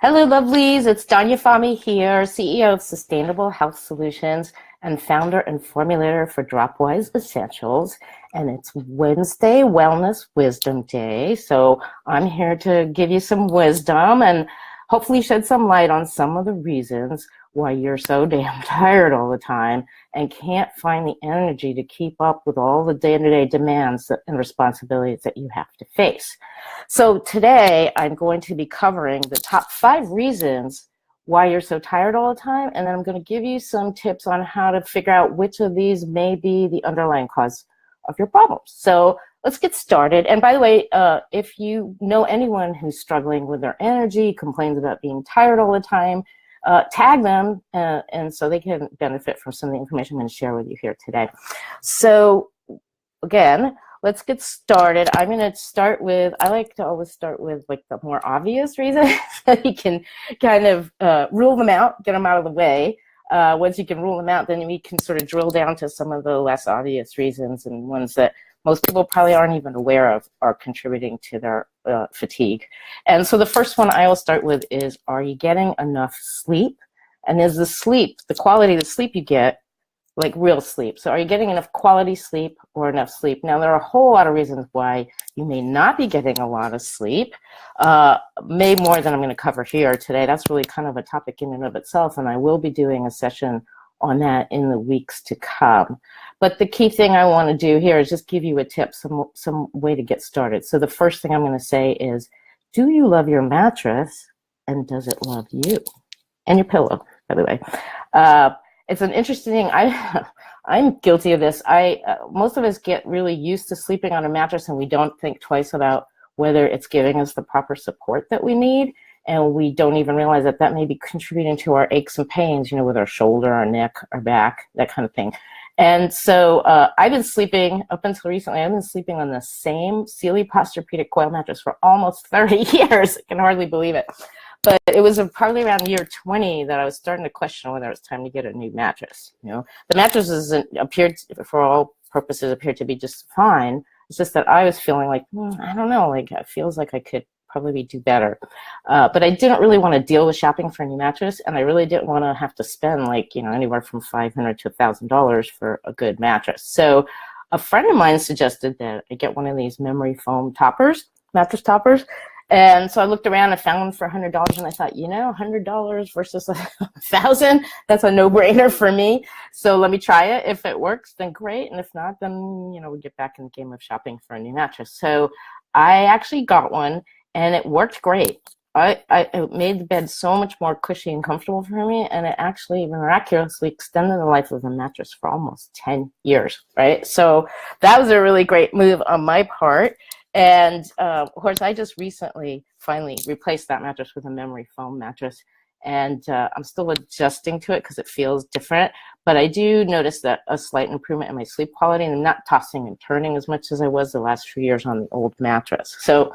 Hello, lovelies. It's Donya Fahmy here, CEO of Sustainable Health Solutions and founder and formulator for Dropwise Essentials. And it's Wednesday Wellness Wisdom Day. So I'm here to give you some wisdom and hopefully shed some light on some of the reasons why you're so damn tired all the time and can't find the energy to keep up with all the day-to-day demands and responsibilities that you have to face. So today I'm going to be covering the top 5 reasons why you're so tired all the time, and then I'm going to give you some tips on how to figure out which of these may be the underlying cause of your problems. So let's get started. And by the way, if you know anyone who's struggling with their energy, complains about being tired all the time, tag them and so they can benefit from some of the information I'm going to share with you here today. So again, let's get started. I'm going to start with, I like to always start with like the more obvious reasons so you can kind of rule them out, get them out of the way. Once you can rule them out, then we can sort of drill down to some of the less obvious reasons and ones that most people probably aren't even aware of are contributing to their fatigue. And so the first one I will start with is, are you getting enough sleep? And is the sleep, the quality of the sleep you get, like real sleep? So are you getting enough quality sleep or enough sleep? Now, there are a whole lot of reasons why you may not be getting a lot of sleep, may more than I'm going to cover here today. That's really kind of a topic in and of itself, and I will be doing a session on that in the weeks to come. But the key thing I want to do here is just give you a tip, some way to get started. So the first thing I'm going to say is, do you love your mattress, and does it love you? And your pillow, by the way. It's an interesting thing. I'm guilty of this. Most of us get really used to sleeping on a mattress, and we don't think twice about whether it's giving us the proper support that we need. And we don't even realize that that may be contributing to our aches and pains, with our shoulder, our neck, our back, that kind of thing. And so I've been sleeping, up until recently, I've been sleeping on the same Sealy Posturepedic coil mattress for almost 30 years. I can hardly believe it. But it was probably around year 20 that I was starting to question whether it was time to get a new mattress. The mattresses appeared, for all purposes, appeared to be just fine. It's just that I was feeling like, I don't know, like it feels like I could probably do better. But I didn't really want to deal with shopping for a new mattress, and I really didn't want to have to spend anywhere from $500 to $1,000 for a good mattress. So a friend of mine suggested that I get one of these memory foam toppers, mattress toppers. And so I looked around and found one for $100, and I thought, $100 versus $1,000, that's a no-brainer for me. So let me try it. If it works, then great. And if not, then, we get back in the game of shopping for a new mattress. So I actually got one, and it worked great. It made the bed so much more cushy and comfortable for me, and it actually miraculously extended the life of the mattress for almost 10 years, right? So that was a really great move on my part. And of course, I just recently finally replaced that mattress with a memory foam mattress, and I'm still adjusting to it because it feels different. But I do notice that a slight improvement in my sleep quality, and I'm not tossing and turning as much as I was the last few years on the old mattress. So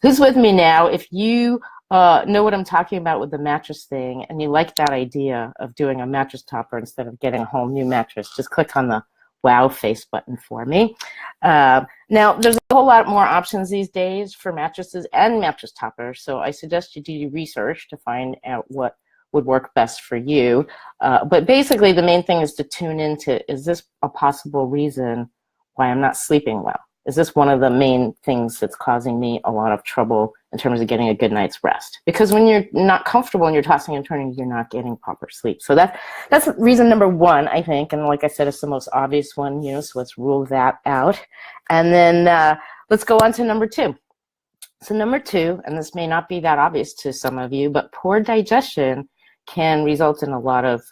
who's with me now? If you know what I'm talking about with the mattress thing, and you like that idea of doing a mattress topper instead of getting a whole new mattress, just click on the wow face button for me. Now, there's a whole lot more options these days for mattresses and mattress toppers, so I suggest you do your research to find out what would work best for you. But basically, the main thing is to tune into, is this a possible reason why I'm not sleeping well? Is this one of the main things that's causing me a lot of trouble in terms of getting a good night's rest? Because when you're not comfortable and you're tossing and turning, you're not getting proper sleep. So that's reason number 1, I think. And like I said, it's the most obvious one, so let's rule that out. And then let's go on to number 2. So number 2, and this may not be that obvious to some of you, but poor digestion can result in a lot of,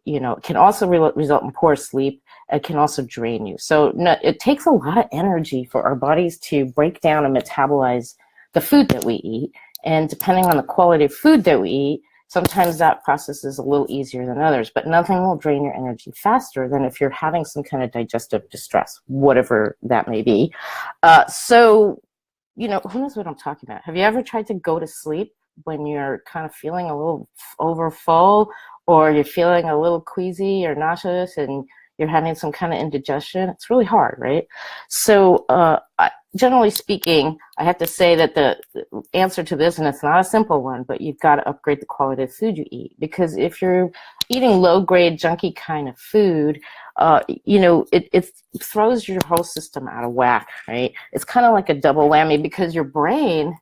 can also result in poor sleep. It can also drain you. So it takes a lot of energy for our bodies to break down and metabolize the food that we eat. And depending on the quality of food that we eat, sometimes that process is a little easier than others. But nothing will drain your energy faster than if you're having some kind of digestive distress, whatever that may be. So, who knows what I'm talking about? Have you ever tried to go to sleep when you're kind of feeling a little over full, or you're feeling a little queasy or nauseous, and you're having some kind of indigestion? It's really hard, right? So generally speaking, I have to say that the answer to this, and it's not a simple one, but you've got to upgrade the quality of food you eat. Because if you're eating low-grade, junky kind of food, it throws your whole system out of whack, right? It's kind of like a double whammy because your brain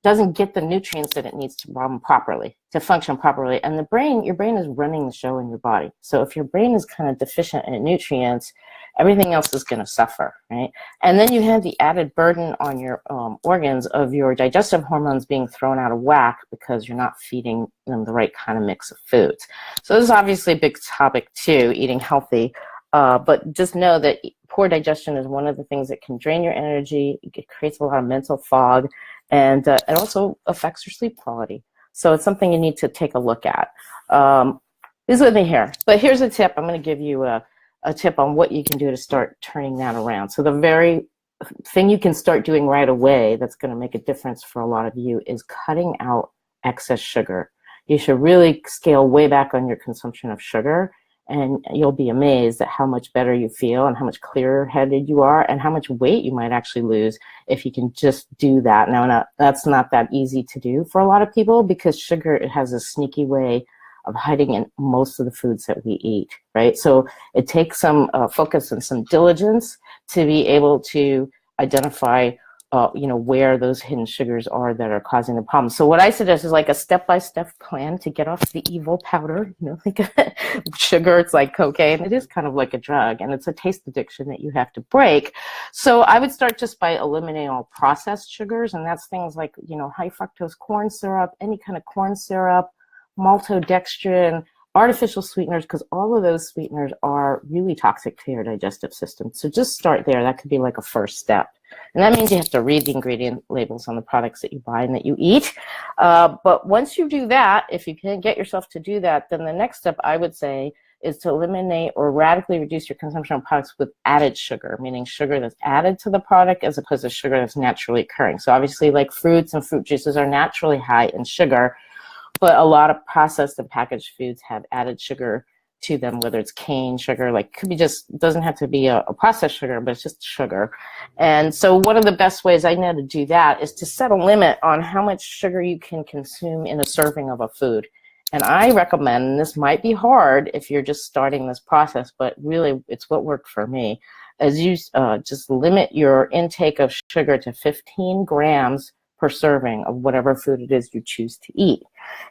doesn't get the nutrients that it needs to run properly, to function properly. And your brain is running the show in your body. So if your brain is kind of deficient in nutrients, everything else is going to suffer, right? And then you have the added burden on your organs of your digestive hormones being thrown out of whack because you're not feeding them the right kind of mix of foods. So this is obviously a big topic too, eating healthy. But just know that poor digestion is one of the things that can drain your energy. It creates a lot of mental fog, and it also affects your sleep quality. So it's something you need to take a look at. This is with me here. But here's a tip. I'm going to give you a tip on what you can do to start turning that around. So the very thing you can start doing right away that's going to make a difference for a lot of you is cutting out excess sugar. You should really scale way back on your consumption of sugar, and you'll be amazed at how much better you feel and how much clearer-headed you are and how much weight you might actually lose if you can just do that. Now, that's not that easy to do for a lot of people because sugar, it has a sneaky way of hiding in most of the foods that we eat, right? So it takes some focus and some diligence to be able to identify where those hidden sugars are that are causing the problem. So what I suggest is like a step-by-step plan to get off the evil powder, like sugar, it's like cocaine. It is kind of like a drug, and it's a taste addiction that you have to break. So I would start just by eliminating all processed sugars, and that's things like, high fructose corn syrup, any kind of corn syrup, maltodextrin, artificial sweeteners, because all of those sweeteners are really toxic to your digestive system. So just start there. That could be like a first step. And that means you have to read the ingredient labels on the products that you buy and that you eat. But once you do that, if you can get yourself to do that, then the next step I would say is to eliminate or radically reduce your consumption of products with added sugar, meaning sugar that's added to the product as opposed to sugar that's naturally occurring. So obviously like fruits and fruit juices are naturally high in sugar, but a lot of processed and packaged foods have added sugar to them, whether it's cane sugar, like could be doesn't have to be a processed sugar, but it's just sugar. And so one of the best ways I know to do that is to set a limit on how much sugar you can consume in a serving of a food. And I recommend, and this might be hard if you're just starting this process, but really it's what worked for me, is you just limit your intake of sugar to 15 grams per serving of whatever food it is you choose to eat.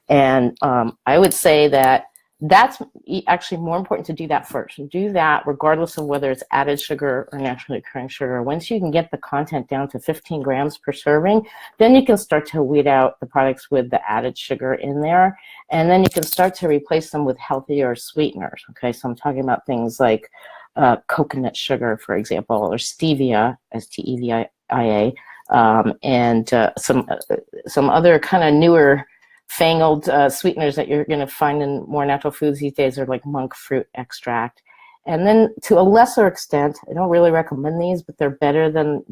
And I would say that that's actually more important to do that first. Do that regardless of whether it's added sugar or naturally occurring sugar. Once you can get the content down to 15 grams per serving, then you can start to weed out the products with the added sugar in there. And then you can start to replace them with healthier sweeteners. Okay, so I'm talking about things like coconut sugar, for example, or stevia, S-T-E-V-I-A, and some other kind of newer fangled sweeteners that you're going to find in more natural foods these days are like monk fruit extract. And then to a lesser extent, I don't really recommend these, but they're better than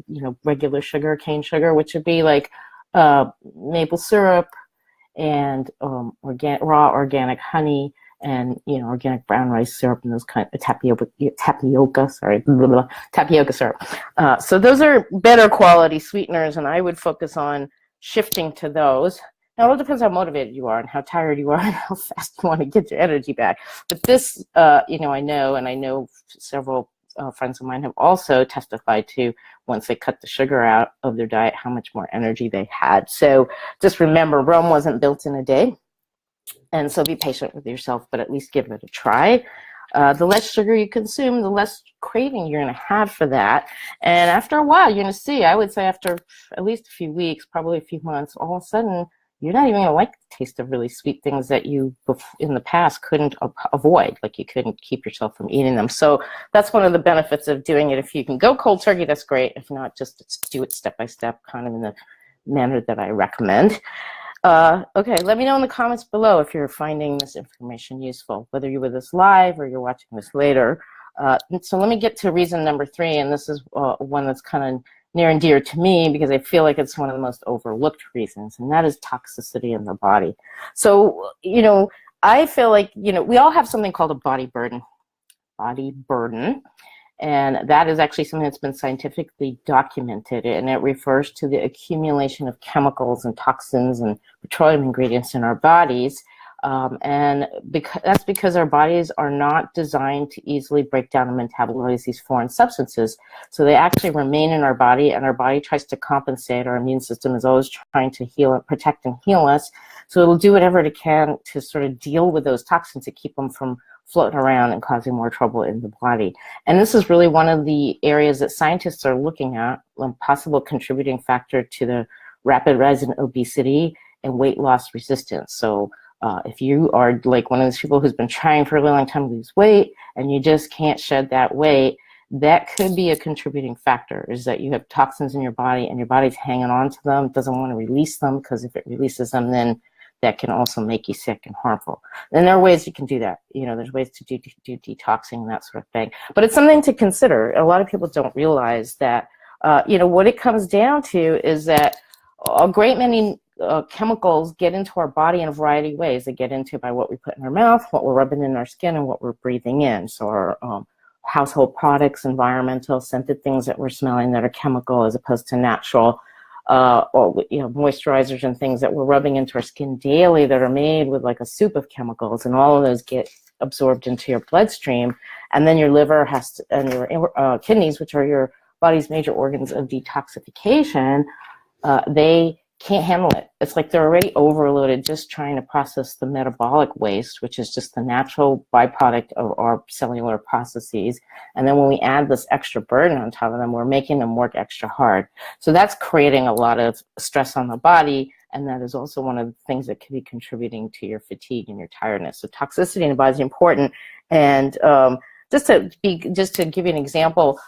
regular sugar, cane sugar, which would be like maple syrup and raw organic honey and organic brown rice syrup and those kind of tapioca syrup. So those are better quality sweeteners, and I would focus on shifting to those. Now, it all depends how motivated you are and how tired you are and how fast you want to get your energy back. But this, I know, and I know several friends of mine have also testified to, once they cut the sugar out of their diet, how much more energy they had. So just remember, Rome wasn't built in a day. And so be patient with yourself, but at least give it a try. The less sugar you consume, the less craving you're going to have for that. And after a while, you're going to see, I would say after at least a few weeks, probably a few months, all of a sudden, you're not even going to like the taste of really sweet things that you in the past couldn't avoid, like you couldn't keep yourself from eating them. So that's one of the benefits of doing it. If you can go cold turkey, that's great. If not, just do it step by step, kind of in the manner that I recommend. Okay, let me know in the comments below if you're finding this information useful, whether you're with us live or you're watching this later. So let me get to reason number 3, and this is one that's kind of near and dear to me because I feel like it's one of the most overlooked reasons, and that is toxicity in the body. So, I feel like, we all have something called a body burden. And that is actually something that's been scientifically documented, and it refers to the accumulation of chemicals and toxins and petroleum ingredients in our bodies. That's because our bodies are not designed to easily break down and metabolize these foreign substances. So they actually remain in our body, and our body tries to compensate. Our immune system is always trying to heal, protect, and heal us. So it'll do whatever it can to sort of deal with those toxins to keep them from floating around and causing more trouble in the body. And this is really one of the areas that scientists are looking at, a possible contributing factor to the rapid rise in obesity and weight loss resistance. So if you are like one of those people who's been trying for a really long time to lose weight and you just can't shed that weight, that could be a contributing factor, is that you have toxins in your body and your body's hanging on to them, doesn't want to release them, because if it releases them, then that can also make you sick and harmful. And there are ways you can do that. You know, there's ways to do detoxing and that sort of thing. But it's something to consider. A lot of people don't realize that, you know, what it comes down to is that a great many chemicals get into our body in a variety of ways. They get into by what we put in our mouth, what we're rubbing in our skin, and what we're breathing in. So our household products, environmental, scented things that we're smelling that are chemical as opposed to natural, or, you know, moisturizers and things that we're rubbing into our skin daily that are made with like a soup of chemicals, and all of those get absorbed into your bloodstream. And then your liver has to, and your kidneys, which are your body's major organs of detoxification, they can't handle it. It's like they're already overloaded just trying to process the metabolic waste, which is just the natural byproduct of our cellular processes. And then when we add this extra burden on top of them, we're making them work extra hard. So that's creating a lot of stress on the body, and that is also one of the things that could be contributing to your fatigue and your tiredness. So toxicity in the body is important. And just to give you an example,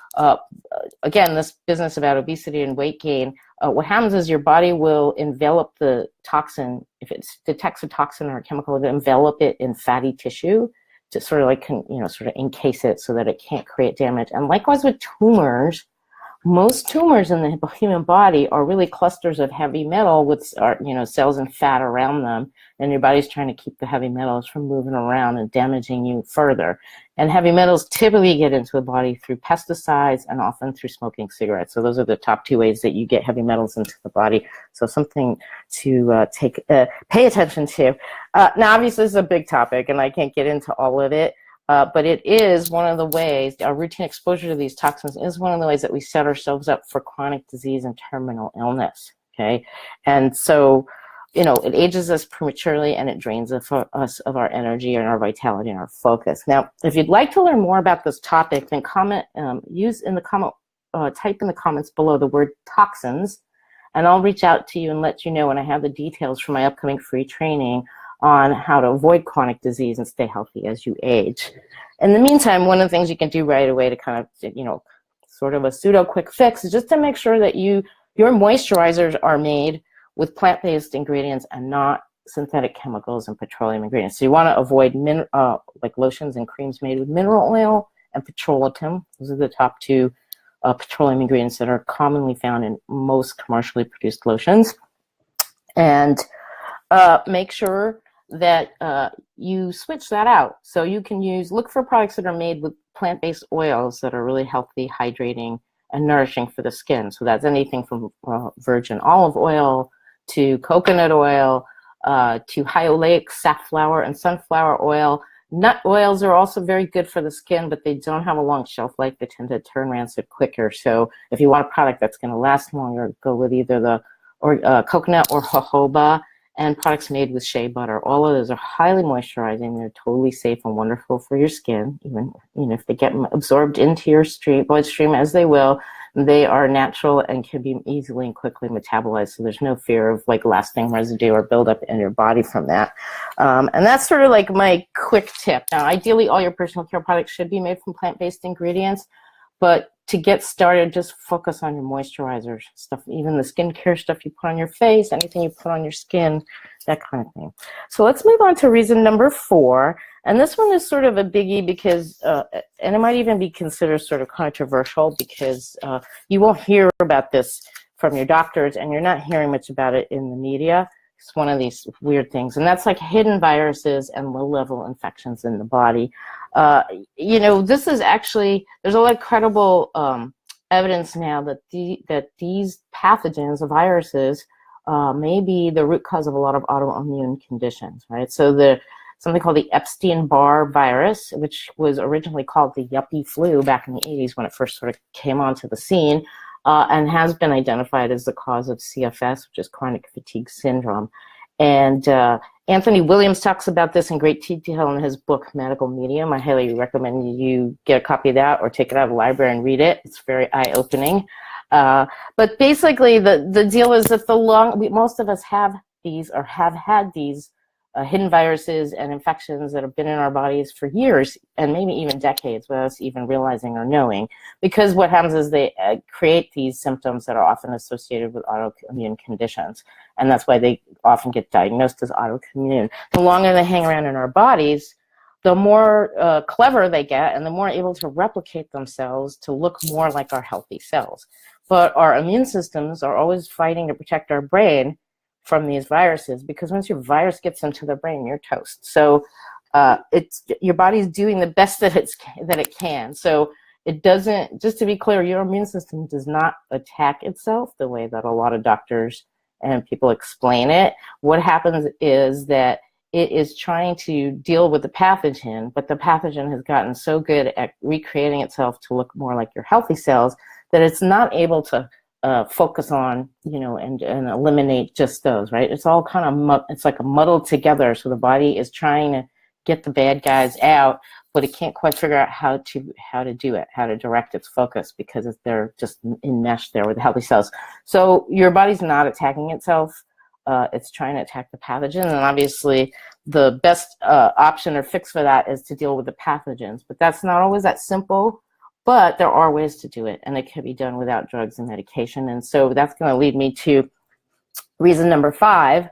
again, this business about obesity and weight gain, what happens is your body will envelop the toxin. If it detects a toxin or a chemical, it'll envelop it in fatty tissue to sort of like, you know, sort of encase it so that it can't create damage. And likewise with tumors, most tumors in the human body are really clusters of heavy metal with, you know, cells and fat around them, and your body's trying to keep the heavy metals from moving around and damaging you further. And heavy metals typically get into the body through pesticides and often through smoking cigarettes. So those are the top two ways that you get heavy metals into the body. So something to pay attention to. Now, obviously, this is a big topic, and I can't get into all of it. But it is one of the ways, our routine exposure to these toxins is one of the ways that we set ourselves up for chronic disease and terminal illness, okay? And so, you know, it ages us prematurely, and it drains us of our energy and our vitality and our focus. Now, if you'd like to learn more about this topic, then type in the comments below the word toxins, and I'll reach out to you and let you know when I have the details for my upcoming free training on how to avoid chronic disease and stay healthy as you age. In the meantime, one of the things you can do right away to kind of, you know, sort of a pseudo quick fix is just to make sure that your moisturizers are made with plant-based ingredients and not synthetic chemicals and petroleum ingredients. So you want to avoid like lotions and creams made with mineral oil and petroleum. Those are the top two petroleum ingredients that are commonly found in most commercially produced lotions. And make sure that you switch that out. So you can look for products that are made with plant-based oils that are really healthy, hydrating, and nourishing for the skin. So that's anything from virgin olive oil to coconut oil to high oleic safflower and sunflower oil. Nut oils are also very good for the skin, but they don't have a long shelf life. They tend to turn rancid quicker. So if you want a product that's going to last longer, go with either the coconut or jojoba. And products made with shea butter. All of those are highly moisturizing. They're totally safe and wonderful for your skin. Even, you know, if they get absorbed into your bloodstream, as they will, they are natural and can be easily and quickly metabolized. So there's no fear of like lasting residue or buildup in your body from that. And that's sort of like my quick tip. Now, ideally, all your personal care products should be made from plant-based ingredients. But to get started, just focus on your moisturizers, stuff, even the skincare stuff you put on your face, anything you put on your skin, that kind of thing. So let's move on to reason number 4. And this one is sort of a biggie because, and it might even be considered sort of controversial because you won't hear about this from your doctors, and you're not hearing much about it in the media. It's one of these weird things. And that's like hidden viruses and low-level infections in the body. You know, this is actually, there's a lot of credible evidence now that these pathogens, the viruses, may be the root cause of a lot of autoimmune conditions, right? So something called the Epstein-Barr virus, which was originally called the yuppie flu back in the 80s when it first sort of came onto the scene, and has been identified as the cause of CFS, which is chronic fatigue syndrome. And Anthony Williams talks about this in great detail in his book, Medical Medium. I highly recommend you get a copy of that or take it out of the library and read it. It's very eye-opening. But basically, the deal is that most of us have these or have had these hidden viruses and infections that have been in our bodies for years and maybe even decades without us even realizing or knowing. Because what happens is they create these symptoms that are often associated with autoimmune conditions. And that's why they often get diagnosed as autoimmune. The longer they hang around in our bodies, the more clever they get and the more able to replicate themselves to look more like our healthy cells. But our immune systems are always fighting to protect our brain from these viruses, because once your virus gets into the brain, you're toast. So your body's doing the best that it can. So it doesn't, just to be clear, your immune system does not attack itself the way that a lot of doctors and people explain it. What happens is that it is trying to deal with the pathogen, but the pathogen has gotten so good at recreating itself to look more like your healthy cells that it's not able to focus on, you know, and eliminate just those, right? It's all kind of, it's like a muddled together. So the body is trying to get the bad guys out, but it can't quite figure out how to do it, how to direct its focus, because they're just enmeshed there with the healthy cells. So your body's not attacking itself. It's trying to attack the pathogen. And obviously the best option or fix for that is to deal with the pathogens, but that's not always that simple. But there are ways to do it, and it can be done without drugs and medication. And so that's going to lead me to reason number 5,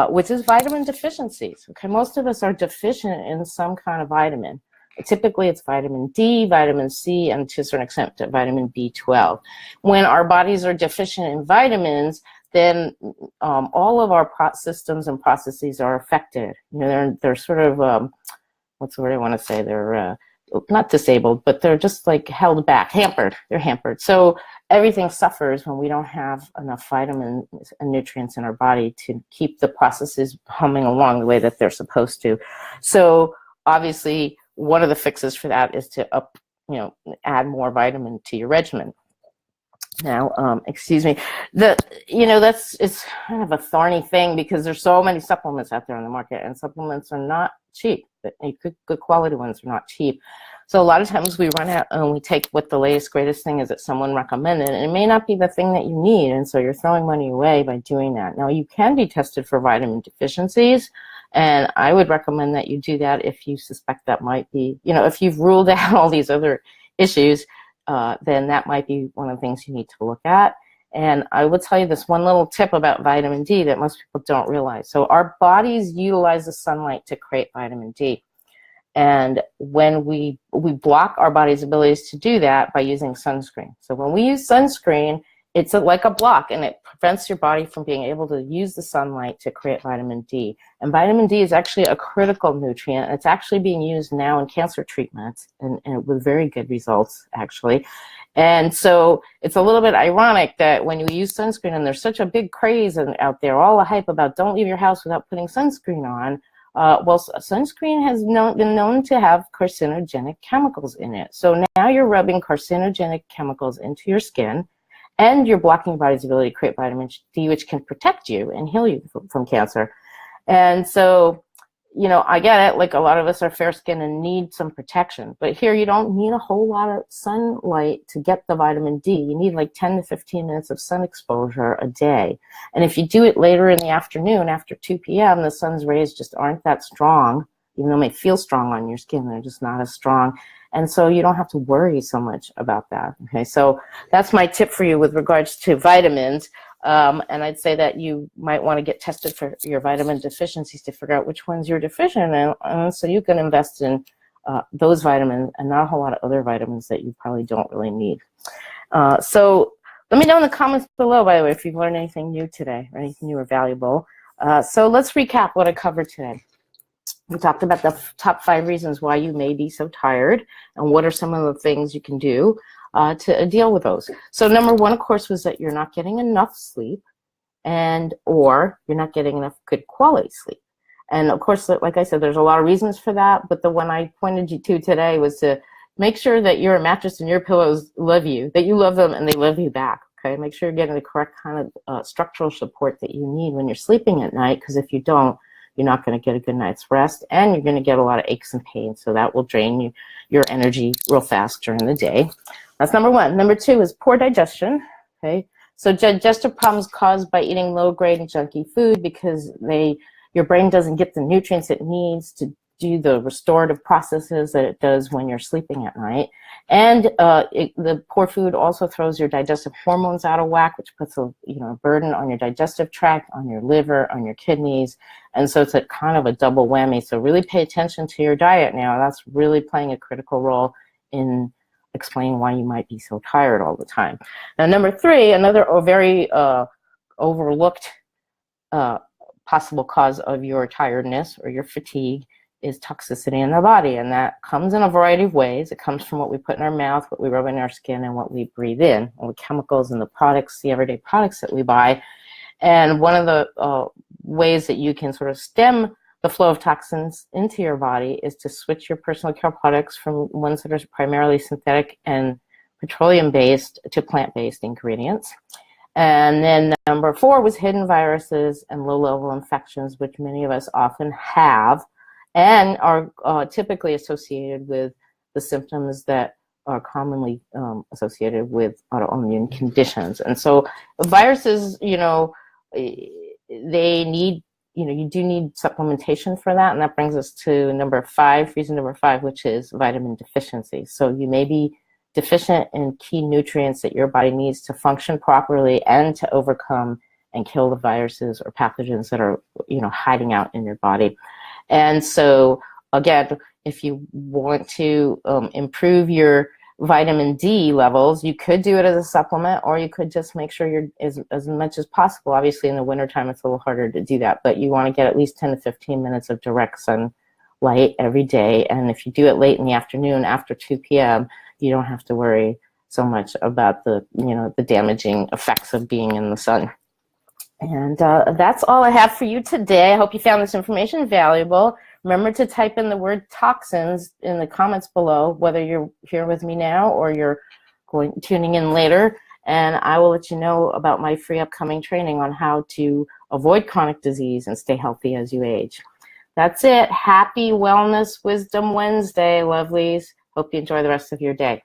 which is vitamin deficiencies. Okay, most of us are deficient in some kind of vitamin. Typically, it's vitamin D, vitamin C, and to a certain extent, vitamin B12. When our bodies are deficient in vitamins, then all of our systems and processes are affected. You know, they're sort of, what's the word I want to say? They're not disabled, but they're just like held back, hampered. They're hampered. So everything suffers when we don't have enough vitamins and nutrients in our body to keep the processes humming along the way that they're supposed to. So obviously, one of the fixes for that is to add more vitamin to your regimen. Now, excuse me, it's kind of a thorny thing because there's so many supplements out there on the market, and supplements are not cheap. Good quality ones are not cheap. So a lot of times we run out and we take what the latest, greatest thing is that someone recommended, and it may not be the thing that you need, and so you're throwing money away by doing that. Now, you can be tested for vitamin deficiencies, and I would recommend that you do that if you suspect that might be, if you've ruled out all these other issues, then that might be one of the things you need to look at. And I will tell you this one little tip about vitamin D that most people don't realize. So our bodies utilize the sunlight to create vitamin D. And when we block our body's abilities to do that by using sunscreen. So when we use sunscreen, it's like a block, and it prevents your body from being able to use the sunlight to create vitamin D. And vitamin D is actually a critical nutrient. It's actually being used now in cancer treatments, and with very good results, actually. And so it's a little bit ironic that when you use sunscreen, and there's such a big craze out there, all the hype about don't leave your house without putting sunscreen on, sunscreen has been known to have carcinogenic chemicals in it. So now you're rubbing carcinogenic chemicals into your skin, and you're blocking your body's ability to create vitamin D, which can protect you and heal you from cancer. And so, I get it. Like, a lot of us are fair-skinned and need some protection. But here, you don't need a whole lot of sunlight to get the vitamin D. You need like 10 to 15 minutes of sun exposure a day. And if you do it later in the afternoon, after 2 p.m., the sun's rays just aren't that strong. Even though they may feel strong on your skin, they're just not as strong. And so you don't have to worry so much about that. Okay, so that's my tip for you with regards to vitamins. And I'd say that you might want to get tested for your vitamin deficiencies to figure out which ones you're deficient in, and so you can invest in those vitamins and not a whole lot of other vitamins that you probably don't really need. So let me know in the comments below, by the way, if you've learned anything new today or anything new or valuable. So let's recap what I covered today. We talked about the top 5 reasons why you may be so tired and what are some of the things you can do to deal with those. So number 1, of course, was that you're not getting enough sleep or you're not getting enough good quality sleep. And of course, like I said, there's a lot of reasons for that, but the one I pointed you to today was to make sure that your mattress and your pillows love you, that you love them and they love you back. Okay, make sure you're getting the correct kind of structural support that you need when you're sleeping at night, because if you don't, you're not going to get a good night's rest, and you're going to get a lot of aches and pains, so that will drain your energy real fast during the day. That's number 1. Number 2 is poor digestion. Okay, so digestive problems caused by eating low-grade and junky food because your brain doesn't get the nutrients it needs to do the restorative processes that it does when you're sleeping at night. And the poor food also throws your digestive hormones out of whack, which puts a burden on your digestive tract, on your liver, on your kidneys. And so it's a kind of a double whammy. So really pay attention to your diet now. That's really playing a critical role in explaining why you might be so tired all the time. Now, number 3, another very overlooked possible cause of your tiredness or your fatigue is toxicity in the body, and that comes in a variety of ways. It comes from what we put in our mouth, what we rub in our skin, and what we breathe in, all the chemicals and the products, the everyday products that we buy. And one of the ways that you can sort of stem the flow of toxins into your body is to switch your personal care products from ones that are primarily synthetic and petroleum-based to plant-based ingredients. And then number 4 was hidden viruses and low-level infections, which many of us often have and are typically associated with the symptoms that are commonly associated with autoimmune conditions. And so viruses, they need, you do need supplementation for that. And that brings us to reason number 5, which is vitamin deficiency. So you may be deficient in key nutrients that your body needs to function properly and to overcome and kill the viruses or pathogens that are, hiding out in your body. And so, again, if you want to improve your vitamin D levels, you could do it as a supplement, or you could just make sure you're as much as possible. Obviously, in the wintertime, it's a little harder to do that, but you want to get at least 10 to 15 minutes of direct sunlight every day. And if you do it late in the afternoon after 2 p.m., you don't have to worry so much about the damaging effects of being in the sun. And that's all I have for you today. I hope you found this information valuable. Remember to type in the word toxins in the comments below, whether you're here with me now or you're tuning in later. And I will let you know about my free upcoming training on how to avoid chronic disease and stay healthy as you age. That's it. Happy Wellness Wisdom Wednesday, lovelies. Hope you enjoy the rest of your day.